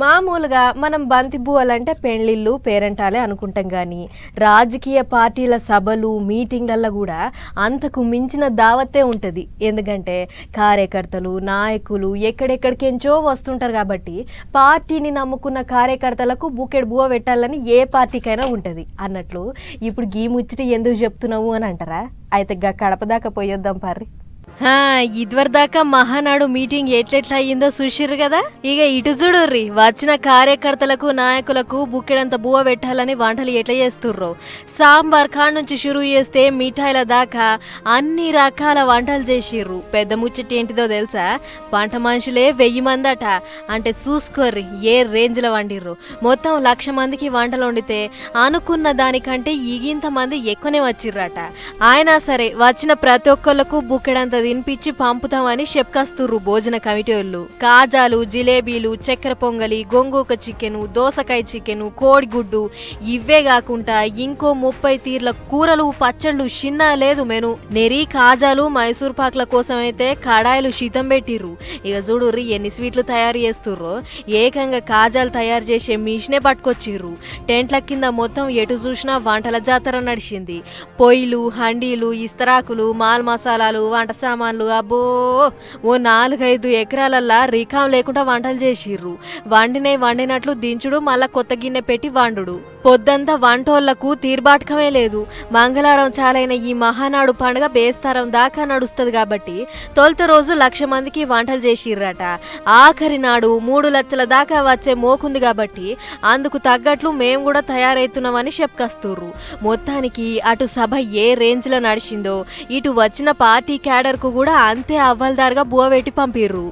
మామూలుగా మనం బంతి పువ్వులంటే పెళ్ళిళ్ళు పేరంటాలే అనుకుంటాం కానీ రాజకీయ పార్టీల సభలు మీటింగ్లల్లో కూడా అంతకు మించిన దావత్తే ఉంటుంది. ఎందుకంటే కార్యకర్తలు నాయకులు ఎక్కడెక్కడికెంచో వస్తుంటారు కాబట్టి పార్టీని నమ్ముకున్న కార్యకర్తలకు బుకెడ్ బువ్వ పెట్టాలని ఏ పార్టీకైనా ఉంటుంది అన్నట్లు. ఇప్పుడు గీ ముచ్చట ఎందుకు చెప్తున్నావు అని అంటారా? అయితే కడప దాకా పోయొద్దాం పర్రి. ఇదివరదాకా మహానాడు మీటింగ్ ఎట్లెట్లా అయ్యిందో చూసిర్రు కదా. ఇక ఇటు చూడుర్రి, వచ్చిన కార్యకర్తలకు నాయకులకు బుక్కెడంత బువ్వ పెట్టాలని వంటలు ఎట్లా చేస్తుర్రో. సాంబార్ కాడ నుంచి షురూ చేస్తే మిఠాయిల దాకా అన్ని రకాల వంటలు చేసిర్రు. పెద్ద ముచ్చట ఏంటిదో తెలుసా? వంట మనుషులే 1000 మంది అట. అంటే చూసుకోర్రి ఏ రేంజ్లో వండిర్రు. మొత్తం 1,00,000 మందికి వంటలు వండితే అనుకున్న దానికంటే ఇగింత మంది ఎక్కువనే వచ్చిర్రట. అయినా సరే వచ్చిన ప్రతి ఒక్కళ్ళకు బుక్కెడంత తినిపించి పంపుతామని చెప్పుకొస్తుర్రు భోజన కమిటీ వాళ్ళు. కాజాలు, జిలేబీలు, చక్కెర పొంగలి, గొంగూక చికెను, దోసకాయ చికెను, కోడిగుడ్డు ఇవే కాకుండా ఇంకో 30 తీర్ల కూరలు, పచ్చళ్ళు చిన్న లేదు మెను. నెరి కాజాలు, మైసూర్ పాక్ల కోసం అయితే కడాయిలు శీతం పెట్టిర్రు. ఇక చూడుర్రి ఎన్ని స్వీట్లు తయారు చేస్తుర్రో. ఏకంగా కాజాలు తయారు చేసే మిషనే పట్టుకొచ్చిర్రు. టెంట్ల కింద మొత్తం ఎటు చూసినా వంటల జాతర నడిచింది. పొయ్యిలు, హండీలు, ఇస్తరాకులు, మాల్ మసాలాలు, వంట సామాన్లు అబ్బో ఓ 4-5 ఎకరాలల్లా రికాం లేకుండా వంటలు చేసిర్రు. వండినట్లు దించుడు, మళ్ళా కొత్త గిన్నె పెట్టి వండుడు. పొద్దంతా వంటోళ్లకు తీర్బాటకమే లేదు. మంగళవారం చాలైన ఈ మహానాడు పండుగ బేస్తారం దాకా నడుస్తుంది కాబట్టి తొలుత రోజు 1,00,000 మందికి వంటలు చేసిర్రట. ఆఖరి నాడు 3 లక్షల దాకా వచ్చే మోకుంది కాబట్టి అందుకు తగ్గట్లు మేము కూడా తయారైతున్నామని చెప్పుకొస్తుర్రు. మొత్తానికి అటు సభ ఏ రేంజ్ లో నడిచిందో ఇటు వచ్చిన పార్టీ క్యాడర్ కు కూడా అంతే అవ్వల్దారుగా బువ్వ పెట్టి పంపిర్రు.